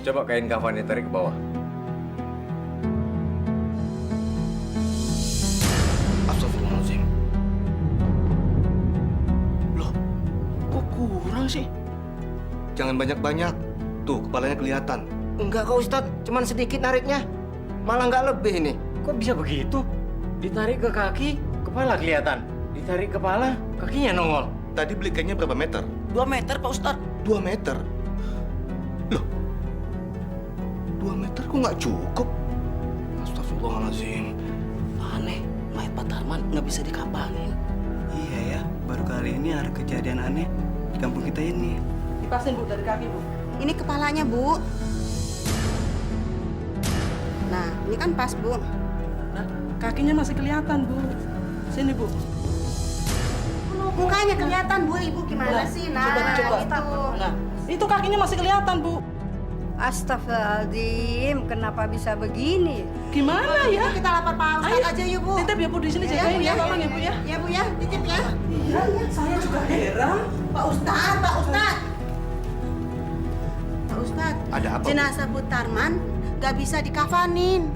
Coba kain kafannya tarik ke bawah. Astagfirullahaladzim. Loh, kok kurang sih? Jangan banyak-banyak. Tuh, kepalanya kelihatan. Enggak kok Ustadz, cuman sedikit nariknya. Malah nggak lebih ini. Kok bisa begitu? Ditarik ke kaki, kepala kelihatan. Ditarik kepala, kakinya nongol. Tadi beli kainnya berapa meter? 2 meter, Pak Ustadz. 2 meter? Loh, 2 meter kok nggak cukup? Astagfirullahaladzim. Aneh, mayat Pak Tarman nggak bisa dikapanin. Iya ya, baru kali ini ada kejadian aneh di kampung kita ini. Dipasin, Bu, dari kaki, Bu. Ini kepalanya, Bu. Nah, ini kan pas, Bu. Nah, kakinya masih kelihatan, Bu. Sini, Bu. Mukanya kelihatan, Bu. Ibu gimana sih? Nah, coba. gitu. Nah, itu kakinya masih kelihatan, Bu. Astagfirullahaladzim, kenapa bisa begini? Gimana ya? Kita lapor Pak Ustadz aja yuk, Bu. Titip ya, Bu, di sini jagain ya, tolong ya, Bu ya. Ya, Bu ya, titip ya. Iya, saya juga heran. Pak Ustadz, Pak Ustadz. Pak Ustadz, Ada apa, Bu? jenazah Bu Tarman nggak bisa dikafanin.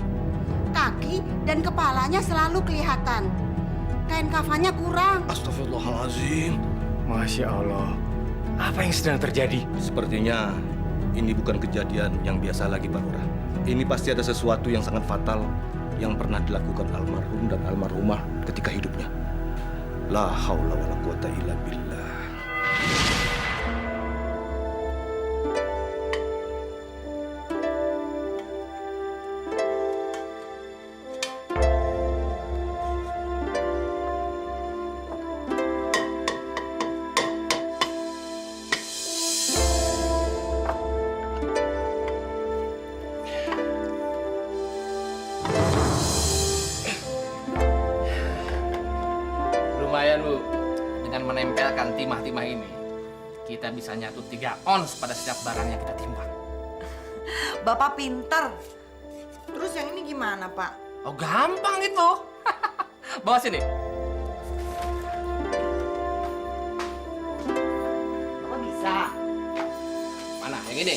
Kaki dan kepalanya selalu kelihatan. Kain kafannya kurang. Astagfirullahaladzim. Masya Allah. Apa yang sedang terjadi? Sepertinya ini bukan kejadian yang biasa lagi, Pak Lurah. Ini pasti ada sesuatu yang sangat fatal yang pernah dilakukan almarhum dan almarhumah ketika hidupnya. La haula wala quwata illa billah. Lumayan, Bu. Dengan menempelkan timah-timah ini, kita bisa nyatut 3 ons pada setiap barang yang kita timbang. Bapak pinter. Terus yang ini gimana, Pak? Oh, gampang itu. Bawa sini. Bapak bisa. Mana? Yang ini?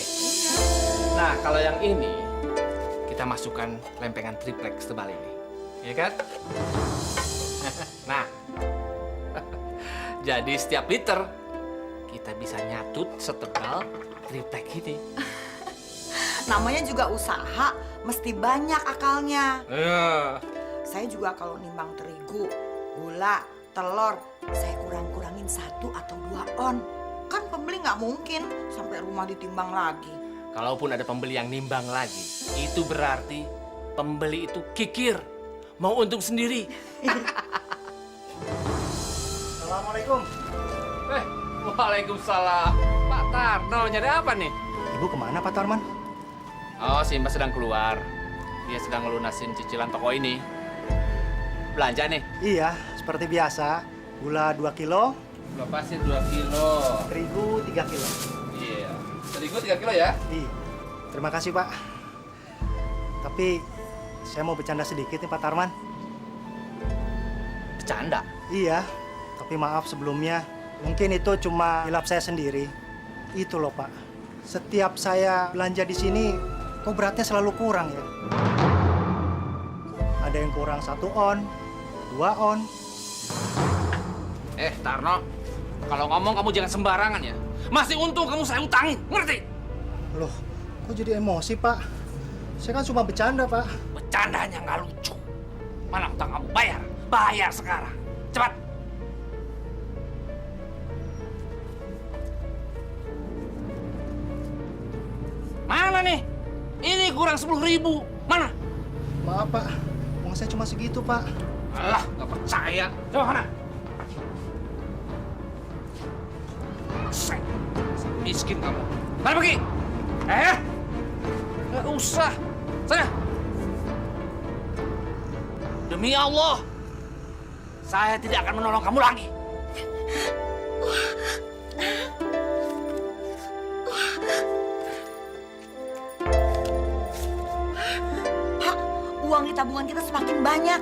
Nah, kalau yang ini, kita masukkan lempengan triplex tebal ini. Iya kan? Nah, jadi setiap liter kita bisa nyatut setebal triplek ini. Namanya juga usaha, mesti banyak akalnya. Eh, Saya juga kalau nimbang terigu, gula, telur, saya kurang-kurangin 1 atau 2 on. Kan pembeli nggak mungkin sampai rumah ditimbang lagi. Kalaupun ada pembeli yang nimbang lagi, itu berarti pembeli itu kikir, mau untung sendiri. Assalamualaikum. Waalaikumsalam. Pak Tarno, nyari apa nih? Ibu kemana, Pak Tarman? Oh, si Mbak sedang keluar. Dia sedang ngelunasin cicilan toko ini. Belanja nih. Iya, seperti biasa. Gula 2 kilo, Gula pasir 2 kilo. terigu 3 kilo. Iya. Terigu 3 kilo ya? Iya. Terima kasih, Pak. Tapi saya mau bercanda sedikit nih, Pak Tarman. Bercanda. Iya, tapi maaf sebelumnya. Mungkin itu cuma hilap saya sendiri. Itu loh, Pak. Setiap saya belanja di sini, kok beratnya selalu kurang ya? Ada yang kurang 1 on, 2 on. Tarno, kalau ngomong kamu jangan sembarangan ya. Masih untung kamu saya utangin, ngerti? Loh, kok jadi emosi, Pak? Saya kan cuma bercanda, Pak. Bercandanya nggak lucu. Mana utang kamu? Bayar. Bayar sekarang. Cepat. Mana nih? Ini kurang 10.000. Mana? Maaf, Pak. Uang saya cuma segitu, Pak. Alah, nggak percaya. Coba mana? Miskin kamu. Mana pergi? Nggak usah. Sana. Demi Allah, saya tidak akan menolong kamu lagi. Pak, uang di tabungan kita semakin banyak.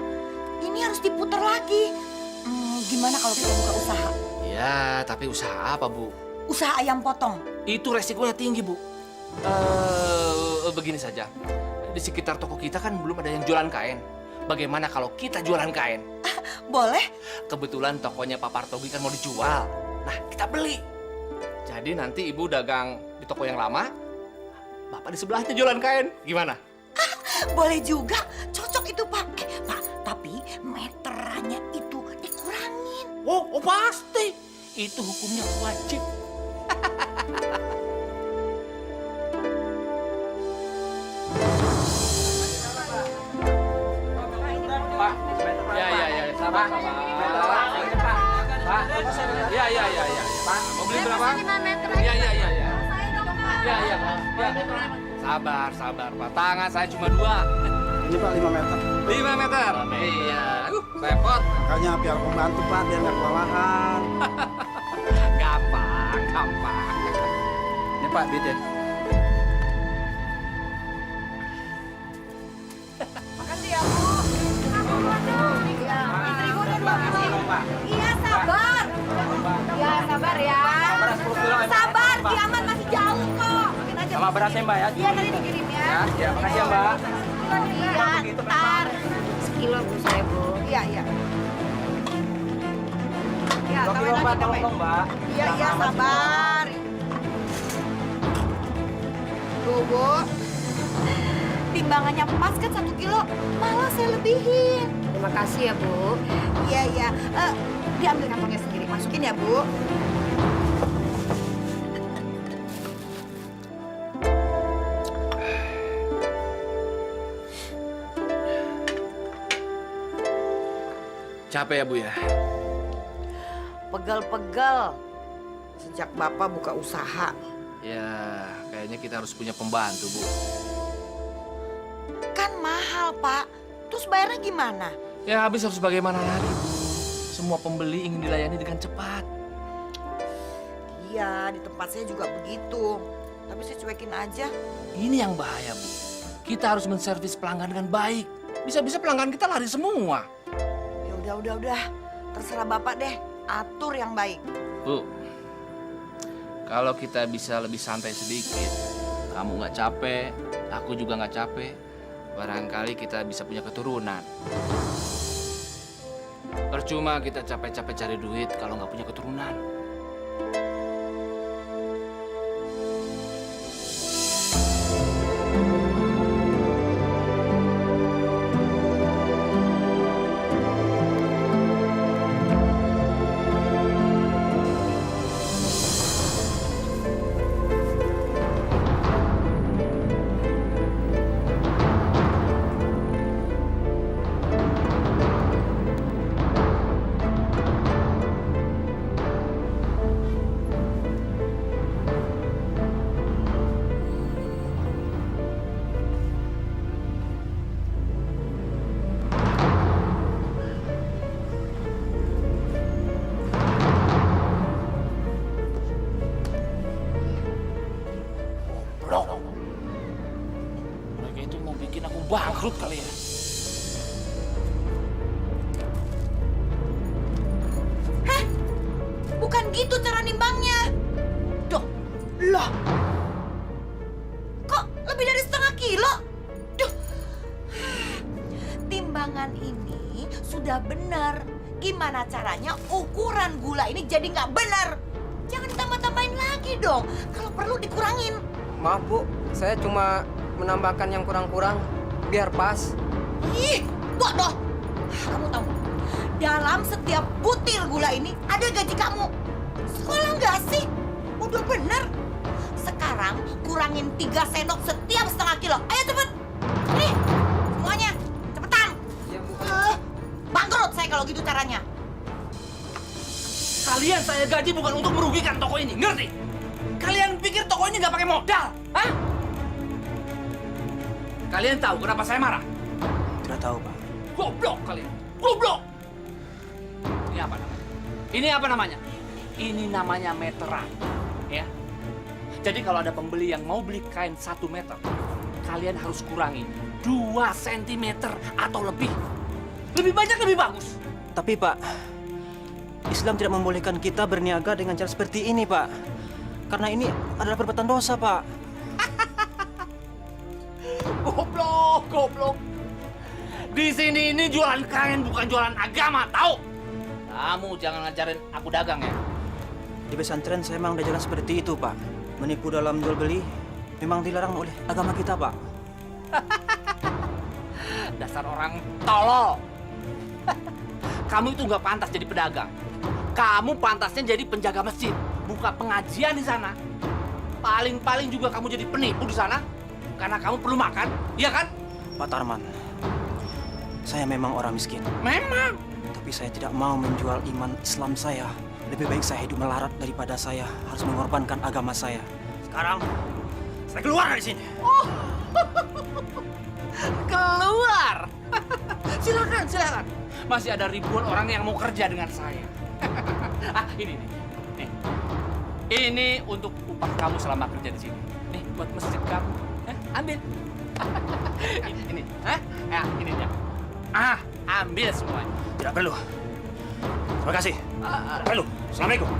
Ini harus diputar lagi. Gimana kalau kita buka usaha? Ya, tapi usaha apa, Bu? Usaha ayam potong. Itu resikonya tinggi, Bu. begini saja. Di sekitar toko kita kan belum ada yang jualan kain. Bagaimana kalau kita jualan kain? Boleh? Kebetulan tokonya Pak Partogi kan mau dijual. Nah, kita beli. Jadi nanti ibu dagang di toko yang lama, bapak di sebelahnya jualan kain. Gimana? Boleh juga. Cocok itu, Pak. Pak, tapi meterannya itu dikurangin. Oh, pasti. Itu hukumnya wajib. Pak, ya, sabar. Pak, ya. Pak, mau beli berapa? 5 meter Iya. Ya. Sabar, Pak. Tangan saya cuma 2. Ini Pak 5 meter. 5 meter. Iya. Repot. Makanya biar pembantu Pak, biar nggak kewalahan. Gampang. Ini Pak duitnya. Makasih ya, Bu. Iya, sabar. Ya, sabar ya. Sabar, Kiamat masih jauh kok. Mungkin aja. Sama berasnya Mbak ya. Iya, nanti dikirim ya. Ya, makasih ya Mbak. Iya, ntar. Sekilo Bu saya Bu. Iya. Ya, 2 kilo Pak, tolong dong Mbak. Iya, sabar. Tuh, Bu. Timbangannya pas kan 1 kilo, malah saya lebihin. Terima kasih ya Bu. Iya. Diambil kantongnya sendiri, masukin ya, Bu. Capek ya, Bu ya? Pegel-pegel. Sejak Bapak buka usaha. Ya, kayaknya kita harus punya pembantu, Bu. Kan mahal, Pak. Terus bayarnya gimana? Ya, habis harus bagaimana lagi, Bu? Semua pembeli ingin dilayani dengan cepat. Iya, di tempat saya juga begitu. Tapi saya cuekin aja. Ini yang bahaya, Bu. Kita harus menservis pelanggan dengan baik. Bisa-bisa pelanggan kita lari semua. Ya udah. Terserah Bapak deh. Atur yang baik. Bu, kalau kita bisa lebih santai sedikit, kamu nggak capek, aku juga nggak capek, barangkali kita bisa punya keturunan. Percuma kita capek-capek cari duit kalau nggak punya keturunan. Mereka itu mau bikin aku bangkrut kali ya. Bukan gitu cara nimbangnya. Loh. Kok lebih dari setengah kilo? Duh. Timbangan ini sudah benar. Gimana caranya ukuran gula ini jadi nggak benar? Jangan ditambah-tambahin lagi dong. Kalau perlu dikurangin. Maaf Bu, saya cuma menambahkan yang kurang-kurang biar pas. Ih, bodoh. Kamu tahu, dalam setiap butir gula ini ada gaji kamu. Sekolah nggak sih? Udah bener. Sekarang kurangin 3 sendok setiap setengah kilo. Ayo cepet. Nih, semuanya. Cepetan. Iya Bu. Bangkrut saya kalau gitu caranya. Kalian saya gaji bukan untuk merugikan toko ini, ngerti? Kalian pikir toko ini nggak pakai modal? Hah? Kalian tahu kenapa saya marah? Tidak tahu Pak. Goblok kalian, goblok! Ini apa namanya? Ini apa namanya? Ini namanya meteran, ya. Jadi kalau ada pembeli yang mau beli kain 1 meter, kalian harus kurangi 2 cm atau lebih. Lebih banyak lebih bagus. Tapi Pak, Islam tidak membolehkan kita berniaga dengan cara seperti ini Pak. Karena ini adalah perbuatan dosa Pak. Goblok. Di sini ini jualan kain bukan jualan agama, tahu? Kamu jangan ngajarin aku dagang ya. Di pesantren saya memang udah jalan seperti itu, Pak. Menipu dalam jual beli memang dilarang oleh agama kita, Pak. Dasar orang tolol. Kamu itu nggak pantas jadi pedagang. Kamu pantasnya jadi penjaga masjid, buka pengajian di sana. Paling-paling juga kamu jadi penipu di sana, karena kamu perlu makan, iya kan? Pak Tarman, saya memang orang miskin. Memang. Tapi saya tidak mau menjual iman Islam saya. Lebih baik saya hidup melarat daripada saya harus mengorbankan agama saya. Sekarang, saya keluar dari sini. Oh. Keluar. Silakan. Masih ada ribuan orang yang mau kerja dengan saya. Ini nih. Ini untuk upah kamu selama kerja di sini. Nih, buat masjid kamu. Ambil. ini. Ya, ini dia. Ambil semuanya. Tidak perlu. Terima kasih. Tidak perlu. Assalamualaikum.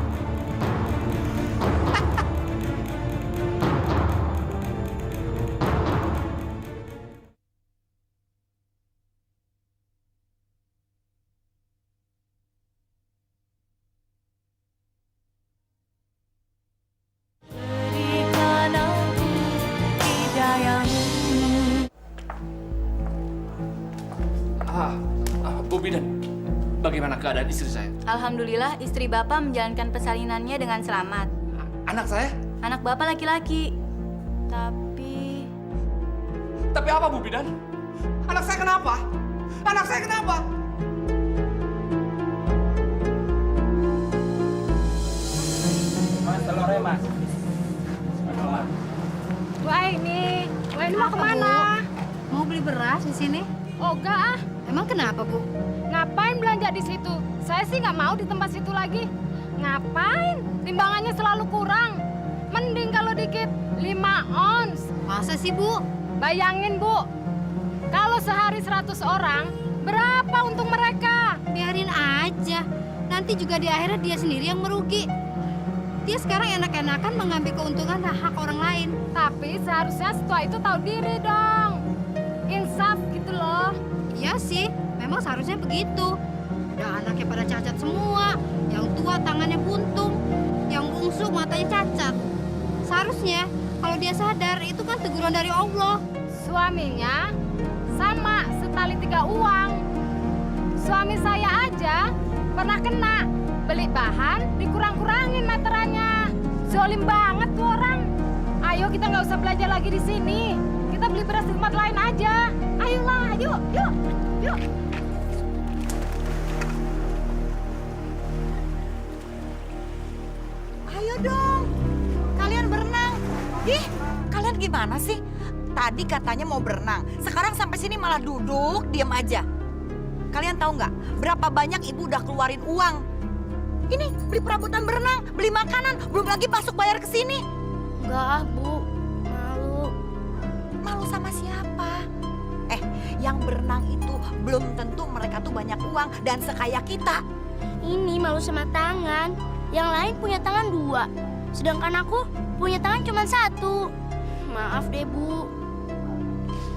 Bu Bidan, bagaimana keadaan istri saya? Alhamdulillah istri Bapak menjalankan persalinannya dengan selamat. Anak saya? Anak Bapak laki-laki. Tapi apa Bu Bidan? Anak saya kenapa? Mas, telurnya mas. Bu Aini mau kemana? Mau beli beras di sini? Oh enggak ah. Emang kenapa Bu? Ngapain belanja di situ? Saya sih nggak mau di tempat situ lagi. Ngapain? Timbangannya selalu kurang. Mending kalau dikit 5 ons. Masa sih Bu? Bayangin Bu, kalau sehari 100 orang, berapa untung mereka? Biarin aja. Nanti juga di akhirnya dia sendiri yang merugi. Dia sekarang enak-enakan mengambil keuntungan hak orang lain. Tapi seharusnya setua itu tahu diri dong. Insaf gitu loh. Iya sih, memang seharusnya begitu. Udah anaknya pada cacat semua. Yang tua tangannya buntung. Yang bungsu matanya cacat. Seharusnya kalau dia sadar itu kan teguran dari Allah. Suaminya sama setali 3 uang. Suami saya aja pernah kena. Beli bahan dikurang-kurangin meterannya. Zolim banget tuh orang. Ayo kita nggak usah belajar lagi di sini. Kita beli beras di tempat lain aja. Ayolah, yuk. Ayo dong, kalian berenang. Ih, kalian gimana sih? Tadi katanya mau berenang, sekarang sampai sini malah duduk, diam aja. Kalian tahu nggak berapa banyak ibu udah keluarin uang? Ini beli perabotan berenang, beli makanan, belum lagi masuk bayar ke sini. Enggak Bu, malu. Malu sama siapa? Yang berenang itu belum tentu mereka tuh banyak uang dan sekaya kita. Ini malu sama tangan. Yang lain punya tangan 2. Sedangkan aku punya tangan cuma 1. Maaf deh Bu.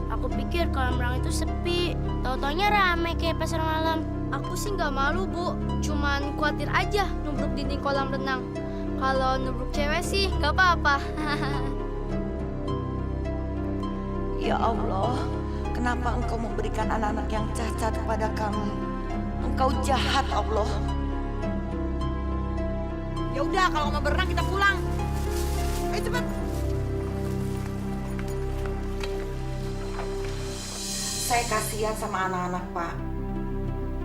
Aku pikir kolam renang itu sepi. Tau-taunya rame kayak pasar malam. Aku sih nggak malu Bu. Cuman khawatir aja nubruk dinding kolam renang. Kalau nubruk cewek sih nggak apa-apa. Ya Allah, kenapa Engkau memberikan anak-anak yang cacat kepada kami? Engkau jahat, Allah. Ya udah, kalau mau berenang kita pulang. Ayo cepat. Saya kasihan sama anak-anak, Pak.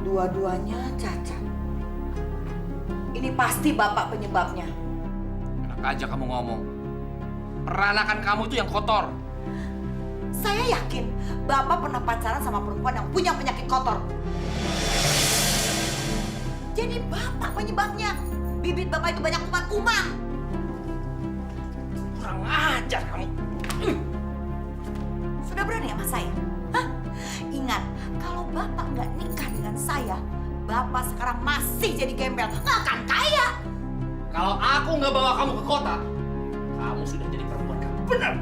Dua-duanya cacat. Ini pasti Bapak penyebabnya. Enak aja kamu ngomong. Peranakan kamu itu yang kotor. Saya yakin Bapak pernah pacaran sama perempuan yang punya penyakit kotor. Jadi Bapak penyebabnya. Bibit Bapak itu banyak kuman-kuman. Kurang ajar kamu. Sudah berani sama saya? Hah? Ingat, kalau Bapak nggak nikah dengan saya, Bapak sekarang masih jadi gembel, nggak akan kaya. Kalau aku nggak bawa kamu ke kota, kamu sudah jadi perempuan yang benar.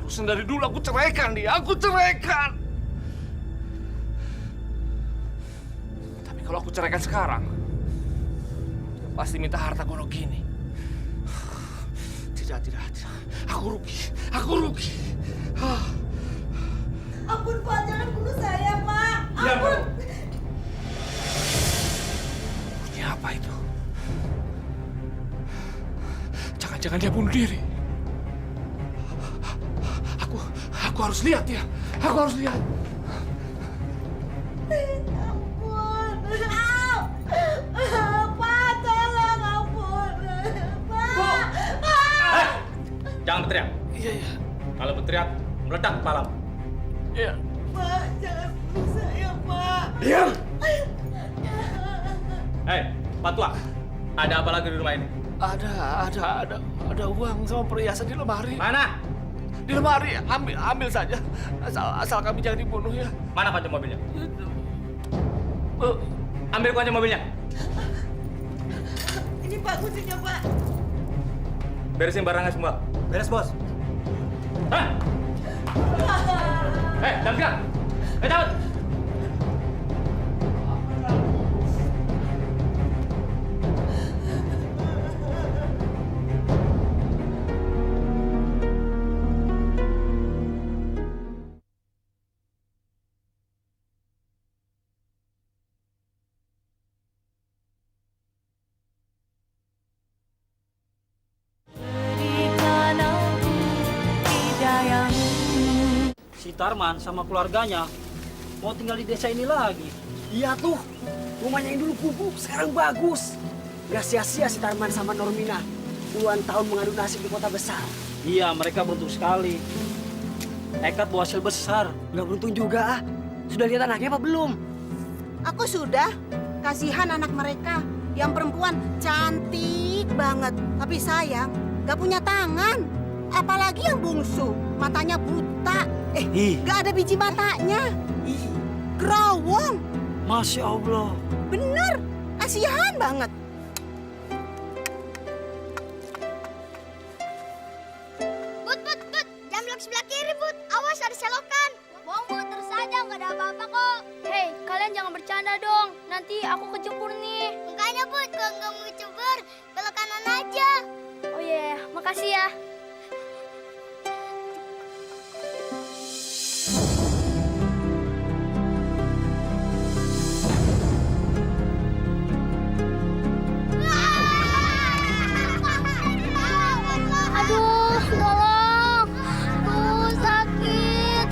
Harusnya dari dulu aku ceraikan dia, aku ceraikan. Tapi kalau aku ceraikan sekarang, dia pasti minta harta gonok gini. Tidak. Aku rugi. Ampun Pak, jangan bunuh saya Pak. Ampun. Bunyi apa itu? Jangan-jangan dia bunuh diri. Aku harus lihat dia. Aku harus lihat. Ampun. Pak, tolong ampun. Pak. Jangan berteriak. Iya. Kalau berteriak, meledak kepalamu. Iya. Pak, jangan bunuh saya Pak. Diam! Hei, Pak Tua, ada apa lagi di rumah ini? Ada uang sama perhiasan di lemari. Mana? Di lemari, ambil saja. Asal kami jangan dibunuh ya. Mana kunci mobilnya? Ambil kunci mobilnya. Ini Pak kuncinya Pak. Beresin barangnya semua. Beres, Bos. Hah? Jangan gerak. Cabut. Si Tarman sama keluarganya mau tinggal di desa ini lagi. Iya tuh, rumahnya yang dulu gubuk sekarang bagus. Gak sia-sia si Tarman sama Normina puluhan tahun mengadu nasib di kota besar. Iya, mereka beruntung sekali. Nekat bawa hasil besar. Gak beruntung juga ah. Sudah lihat anaknya apa belum? Aku sudah. Kasihan anak mereka. Yang perempuan cantik banget. Tapi sayang, gak punya tangan. Apalagi yang bungsu, matanya buta. Gak ada biji matanya. Gerawong. Masya Allah. Bener, kasihan banget. Bud, jangan belok sebelah kiri, Bud. Awas ada selokan. Bohong, Bud, terus aja, nggak ada apa-apa kok. Hei, kalian jangan bercanda dong. Nanti aku kecebur nih. Makanya, Bud, kalau nggak mau kecebur, belok kanan aja. Oh iya, makasih ya. Aduh, tolong. Aduh, sakit.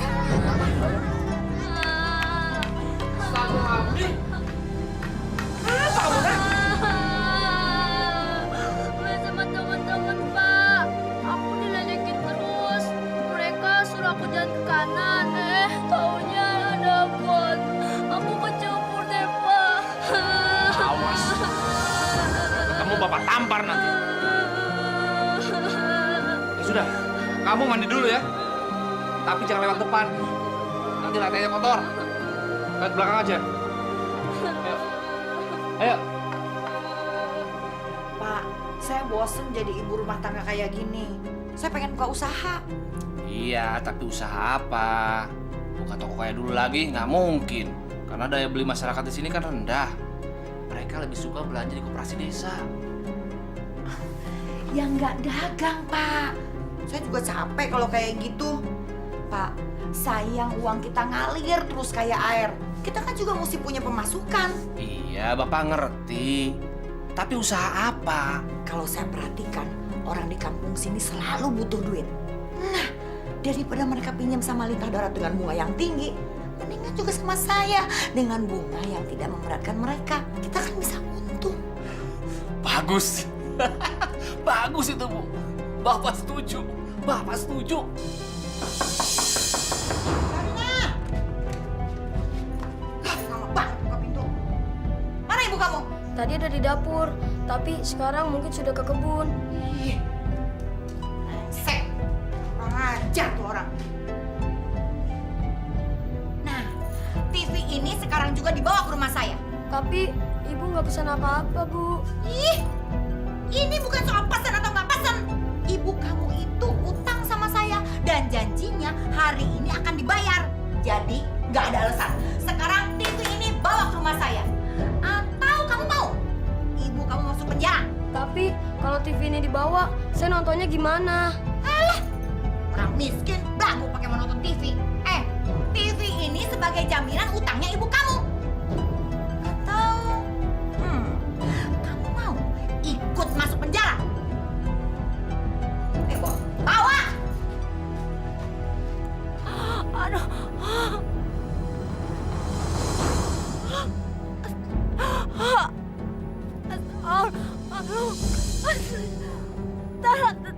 Sama teman-teman, Pak. Aku diledekin terus. Mereka suruh aku jalan ke kanan. Taunya ada pot. Aku kecebur deh, Pak. Awas. Kamu bapak tampar nanti. Ya sudah, kamu mandi dulu ya. Tapi jangan lewat depan. Nanti lantainya kotor. Lewat belakang aja. Ayo. Pak, saya bosen jadi ibu rumah tangga kayak gini. Saya pengen buka usaha. Iya, tapi usaha apa? Buka toko kayak dulu lagi nggak mungkin. Karena daya beli masyarakat di sini kan rendah. Mereka lebih suka belanja di koperasi desa. Ya nggak dagang, Pak. Saya juga capek kalau kayak gitu. Pak, sayang uang kita ngalir terus kayak air. Kita kan juga mesti punya pemasukan. Iya, Bapak ngerti. Tapi usaha apa? Kalau saya perhatikan, orang di kampung sini selalu butuh duit. Nah, daripada mereka pinjam sama Lintah Darat dengan bunga yang tinggi, mendingan juga sama saya dengan bunga yang tidak memberatkan mereka. Kita kan bisa untung. Bagus. Bagus itu, Bu. Bapak setuju. Bapak setuju. Lama banget buka pintu. Mana ibu kamu? Tadi ada di dapur, tapi sekarang mungkin sudah ke kebun. Ih, brengsek. Kurang ajar tuh orang. Nah, TV ini sekarang juga dibawa ke rumah saya. Tapi ibu nggak pesan apa-apa, Bu. Ih, ini bukan soal pesan atau nggak pesan. Ibu kamu itu utang sama saya dan janji hari ini akan dibayar. Jadi nggak ada alasan. Sekarang TV ini bawa ke rumah saya. Atau kamu mau ibu kamu masuk penjara? Tapi kalau TV ini dibawa, saya nontonnya gimana? Alah, orang miskin belagu pakai mau nonton TV. TV ini sebagai jaminan utangnya ibu kamu. Atau kamu mau ikut masuk penjara? Bawa! Aduh. Aduh.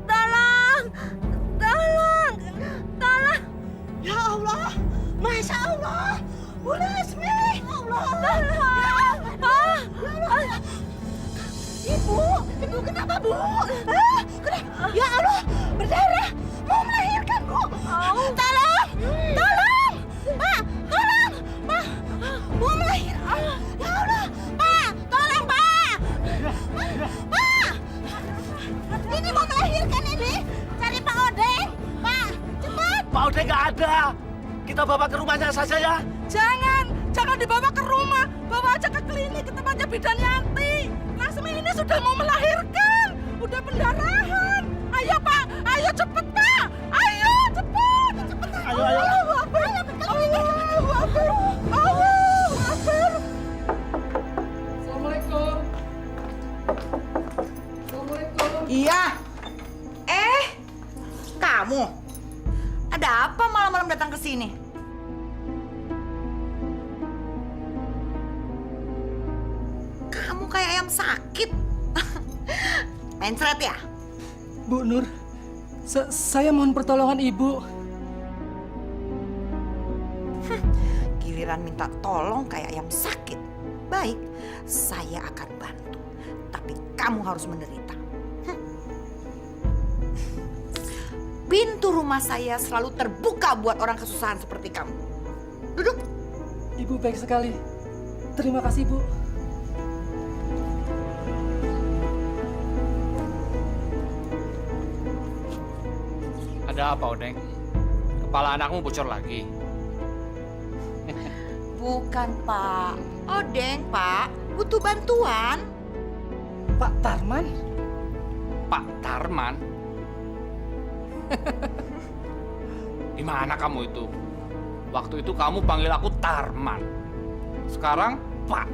Tolong. Ya Allah, Masya Allah, Bu Lesmi, Allah. Ibu kenapa Bu? Ya Allah, berdarah, mau melahirkan Bu. Tolong, Pak, mau melahirkan. Ya Allah, Pak, tolong Pak. Ini mau melahirkan ini, cari Pak Odeng, Pak, cepat. Pak Odeng nggak ada. Kita bawa ke rumahnya saja ya. Jangan dibawa ke rumah. Bawa aja ke klinik, ke tempatnya bidan Yanti. Lasmi ini sudah mau melahirkan. Udah pendarahan. Ayo Pak, ayo cepet Pak. Ayo cepet. Ayo. Assalamualaikum. Iya. Kamu ada apa malam-malam datang ke sini? Kamu kayak ayam sakit. Mencret ya? Bu Nur, saya mohon pertolongan Ibu. Giliran minta tolong kayak ayam sakit. Baik, saya akan bantu. Tapi kamu harus menderita. Pintu rumah saya selalu terbuka buat orang kesusahan seperti kamu. Duduk. Ibu baik sekali. Terima kasih, Bu. Ada apa, Odeng? Kepala anakmu bocor lagi. Bukan, Pak. Odeng, Pak. Butuh bantuan. Pak Tarman? Pak Tarman? Di mana kamu itu? Waktu itu kamu panggil aku Tarman. Sekarang Pak.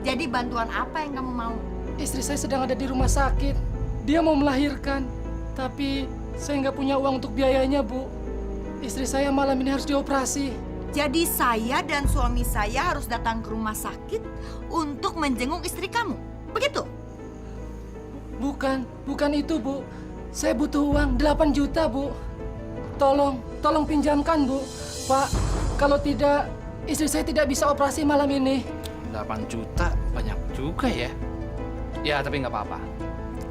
Jadi bantuan apa yang kamu mau? Istri saya sedang ada di rumah sakit. Dia mau melahirkan. Tapi saya nggak punya uang untuk biayanya, Bu. Istri saya malam ini harus dioperasi. Jadi saya dan suami saya harus datang ke rumah sakit untuk menjenguk istri kamu. Begitu? Bukan itu, Bu. Saya butuh uang 8 juta, Bu. Tolong pinjamkan, Bu. Pak, kalau tidak, istri saya tidak bisa operasi malam ini. 8 juta banyak juga ya. Ya, tapi nggak apa-apa.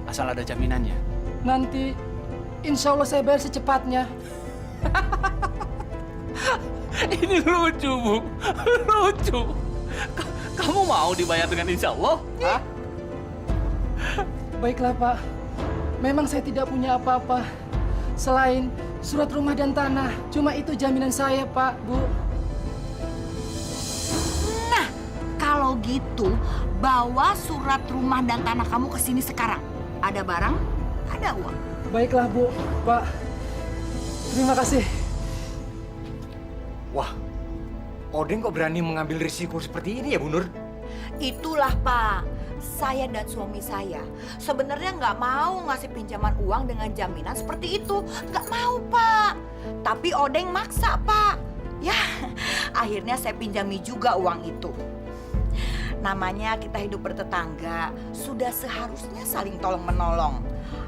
Asal ada jaminannya. Nanti, insya Allah saya bayar secepatnya. Ini lucu, Bu. Lucu. Kamu mau dibayar dengan insya Allah? Hah? Baiklah, Pak. Memang saya tidak punya apa-apa. Selain surat rumah dan tanah. Cuma itu jaminan saya, Pak, Bu. Nah, kalau gitu, bawa surat rumah dan tanah kamu ke sini sekarang. Ada barang, ada uang. Baiklah, Bu. Pak, terima kasih. Wah, Odeng kok berani mengambil risiko seperti ini ya, Bu Nur? Itulah, Pak. Saya dan suami saya sebenarnya nggak mau ngasih pinjaman uang dengan jaminan seperti itu. Nggak mau, Pak. Tapi Odeng maksa, Pak. Ya, akhirnya saya pinjami juga uang itu. Namanya kita hidup bertetangga, sudah seharusnya saling tolong-menolong.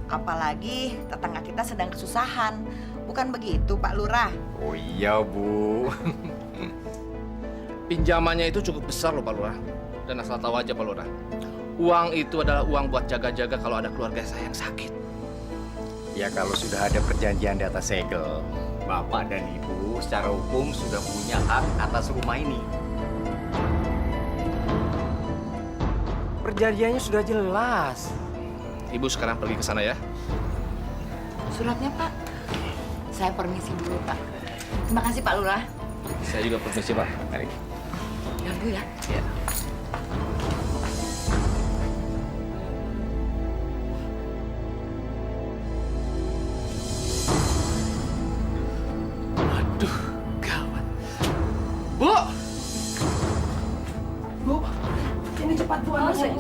Apalagi tetangga kita sedang kesusahan. Bukan begitu, Pak Lurah? Oh iya, Bu. Pinjamannya itu cukup besar loh, Pak Lurah. Dan asal tahu aja, Pak Lurah. Uang itu adalah uang buat jaga-jaga kalau ada keluarga saya yang sakit. Ya kalau sudah ada perjanjian di atas segel, Bapak dan Ibu secara hukum sudah punya hak atas rumah ini. Perjanjiannya sudah jelas. Ibu sekarang pergi ke sana ya. Suratnya, Pak. Saya permisi dulu, Pak. Terima kasih, Pak Lurah. Saya juga permisi, Pak. Mari. Ganggu ya. Ya. Aduh, gawat. Bu! Bu, ini cepat Bu anaknya.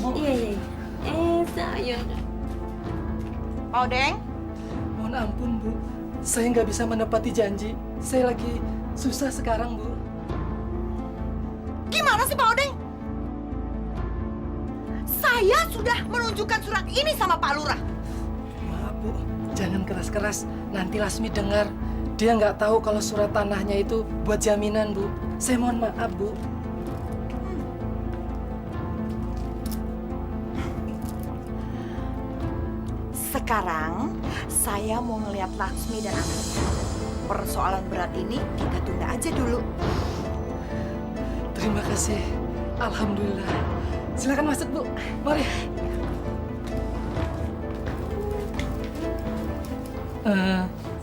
Bu. sayang. Pak Odeng, Mohon ampun, Bu. Saya nggak bisa menepati janji. Saya lagi susah sekarang, Bu. gimana sih Pak Odeng? Saya sudah menunjukkan surat ini sama Pak Lurah. Maaf, Bu. Jangan keras-keras. Nanti Lasmi dengar. Dia nggak tahu kalau surat tanahnya itu buat jaminan, Bu. Saya mohon maaf, Bu. Sekarang saya mau ngeliat Laksmi dan anaknya. Persoalan berat ini kita tunda aja dulu. Terima kasih. Alhamdulillah. Silakan masuk, Bu. Mari.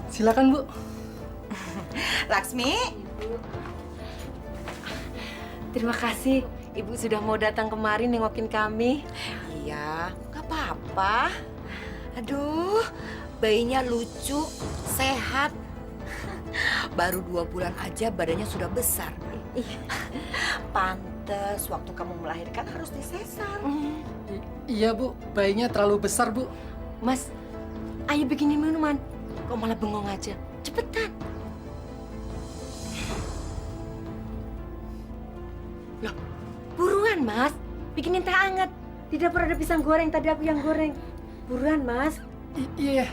Silakan, Bu. Laksmi, Terima kasih, Ibu sudah mau datang kemari nengokin kami. iya, nggak apa-apa. Aduh, bayinya lucu, sehat. Baru 2 bulan aja badannya sudah besar. Pantes waktu kamu melahirkan harus disesar. Iya, Bu. Bayinya terlalu besar, Bu. Mas, ayo bikinin minuman. Kok malah bengong aja? Cepetan. Loh, buruan Mas. Bikinin teh anget. Di dapur ada pisang goreng, tadi aku yang goreng. Buruan Mas. Iya.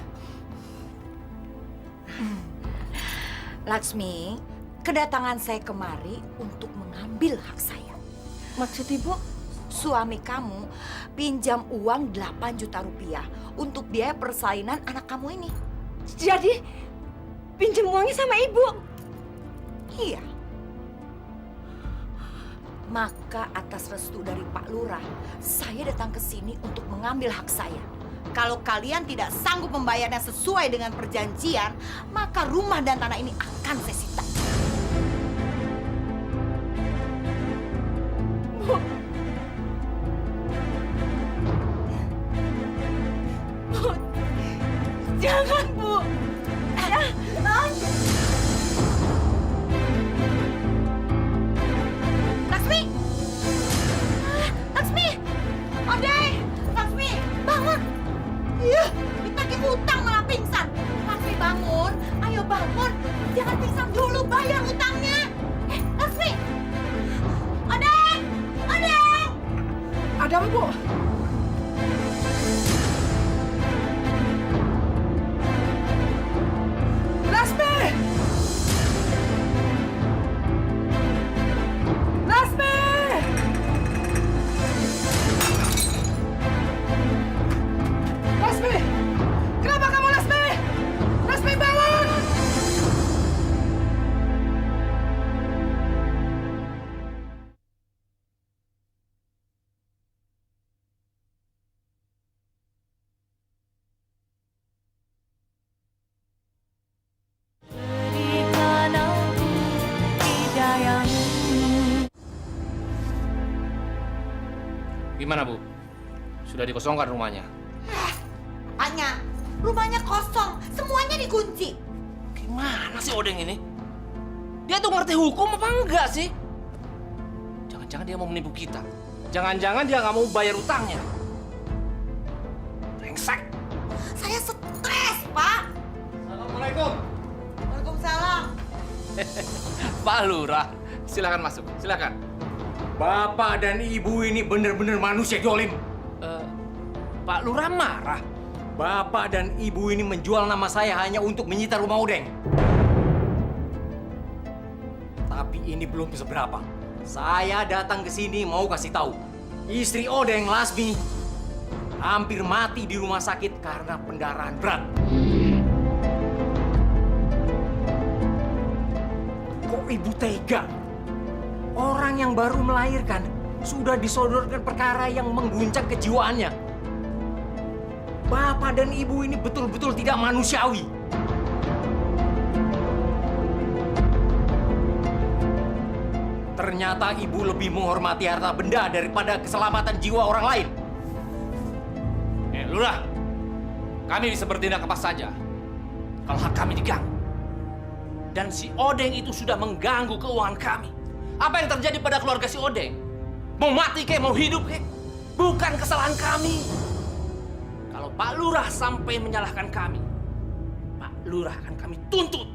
Laksmi, kedatangan saya kemari untuk mengambil hak saya. Maksud Ibu? Suami kamu pinjam uang 8 juta rupiah untuk biaya persalinan anak kamu ini. Jadi, pinjem uangnya sama Ibu? Iya. Maka atas restu dari Pak Lurah, saya datang ke sini untuk mengambil hak saya. Kalau kalian tidak sanggup membayarnya sesuai dengan perjanjian, maka rumah dan tanah ini akan saya sita. Jangan, Bu. Laksmi! Laksmi! Odeh! Laksmi, bangun! Iya, ditagih hutang malah pingsan. Laksmi bangun, ayo bangun. Jangan pingsan dulu, bayar hutangnya. Laksmi! Odeh! Odeh! Ada apa, Bu? Lasmi! Lasmi! Lasmi! Kenapa kamu, Lasmi? Lasmi, bangun! Gimana, Bu? Sudah dikosongkan rumahnya? Apanya? Rumahnya kosong, semuanya dikunci. Gimana sih Odeng ini? Dia tuh ngerti hukum apa enggak sih? Jangan-jangan dia mau menipu kita. Jangan-jangan dia nggak mau bayar utangnya. Brengsek. Saya stres, Pak. Assalamualaikum. Waalaikumsalam. Pak Lurah, silakan masuk. Silakan. Bapak dan Ibu ini benar-benar manusia dolim. Pak Lurah marah. Bapak dan Ibu ini menjual nama saya hanya untuk menyita rumah Odeng. Tapi ini belum seberapa. Saya datang ke sini mau kasih tahu. Istri Odeng, Lasmi, hampir mati di rumah sakit karena pendarahan berat. Kok Ibu tega? Orang yang baru melahirkan sudah disodorkan perkara yang mengguncang kejiwaannya. Bapak dan Ibu ini betul-betul tidak manusiawi. Ternyata Ibu lebih menghormati harta benda daripada keselamatan jiwa orang lain. Lurah, kami bisa bertindak apa saja kalau hak kami diganggu. Dan si Odeng itu sudah mengganggu keuangan kami. Apa yang terjadi pada keluarga si Odeng? Mau mati kek, mau hidup kek? Bukan kesalahan kami. Kalau Pak Lurah sampai menyalahkan kami, Pak Lurah akan kami tuntut.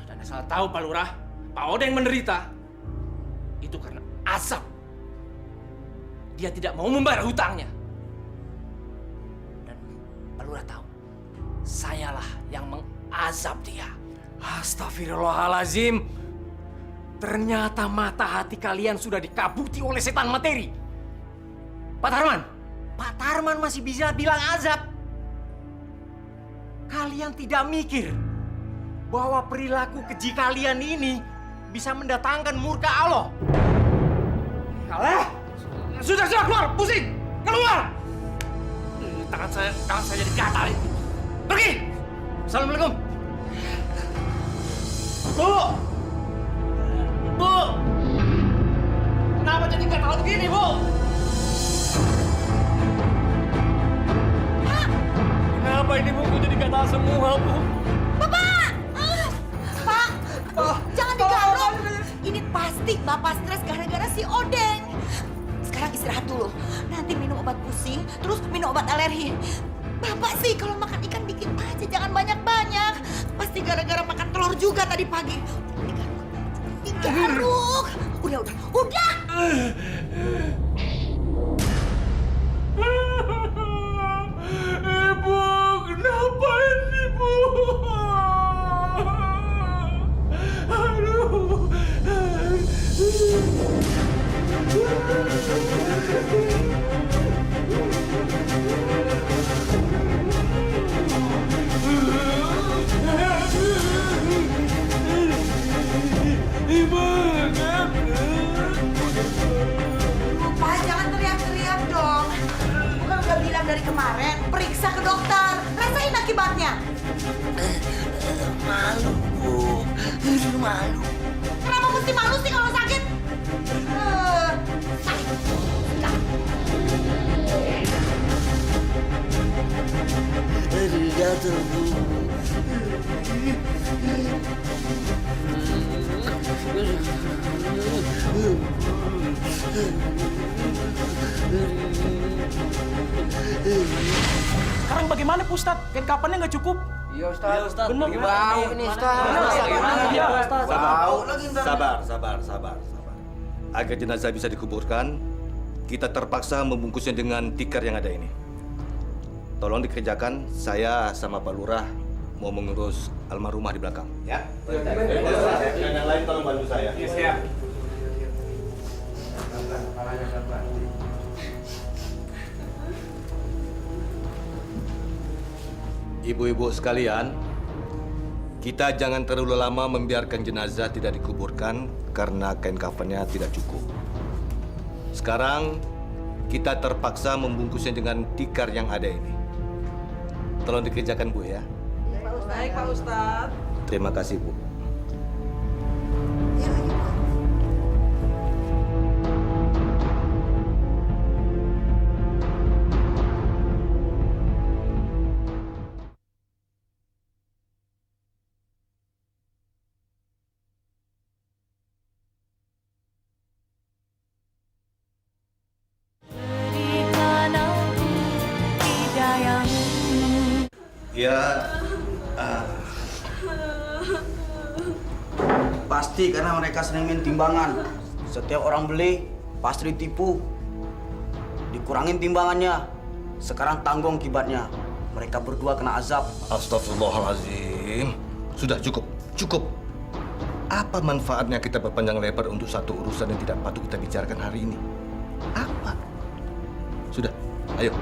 Dan asal tahu Pak Lurah, Pak Odeng menderita itu karena azab. Dia tidak mau membayar hutangnya. Dan Pak Lurah tahu, sayalah yang mengazab dia. Astagfirullahalazim. Ternyata mata hati kalian sudah dikabuti oleh setan materi. Pak Tarman masih bisa bilang azab. Kalian tidak mikir bahwa perilaku keji kalian ini bisa mendatangkan murka Allah. Sudah keluar, pusing, keluar. Tangan saya jadi gatal ini. Pergi. Assalamualaikum. Bu, kenapa jadi gatal begini, Bu? Kenapa ini buku jadi gatal semua, Bu? Bapak! Pak, jangan digaruk. Ini pasti Bapak stres gara-gara si Odeng. Sekarang istirahat dulu. Nanti minum obat pusing, terus minum obat alergi. Bapak sih kalau makan ikan dikit aja, jangan banyak-banyak. Pasti gara-gara makan telur juga tadi pagi. Digaruk. Udah. Ibu, kenapa ini, Bu? Aduh. Pak, jangan teriak-teriak dong. Bukan udah bilang dari kemarin, periksa ke dokter. Rasain akibatnya. Malu, Bu. Malu. Kenapa mesti malu sih kalau sakit? Aduh, jatuh, Bu. Sekarang bagaimana, Pak Ustadz? Kain kapannya nggak cukup? Iya, Ustaz. Bener. Bau ini, Ustaz. Iya, Ustaz. Sabar. Agar jenazah bisa dikuburkan, kita terpaksa membungkusnya dengan tikar yang ada ini. Tolong dikerjakan, saya sama Pak Lurah mau mengurus almarhumah di belakang. Ya? Dan yang lain tolong bantu saya. Iya, siap. Ibu-ibu sekalian, kita jangan terlalu lama membiarkan jenazah tidak dikuburkan karena kain kafannya tidak cukup. Sekarang, kita terpaksa membungkusnya dengan tikar yang ada ini. Tolong dikerjakan, Bu, ya. Baik, Pak Ustadz. Terima kasih, Bu. Ya, Pasti karena mereka sering main timbangan. Setiap orang beli, pasti ditipu. Dikurangin timbangannya. Sekarang tanggung akibatnya. Mereka berdua kena azab. Astagfirullahaladzim. Sudah cukup. Apa manfaatnya kita berpanjang lebar untuk satu urusan yang tidak patut kita bicarakan hari ini? Apa? Sudah, ayo.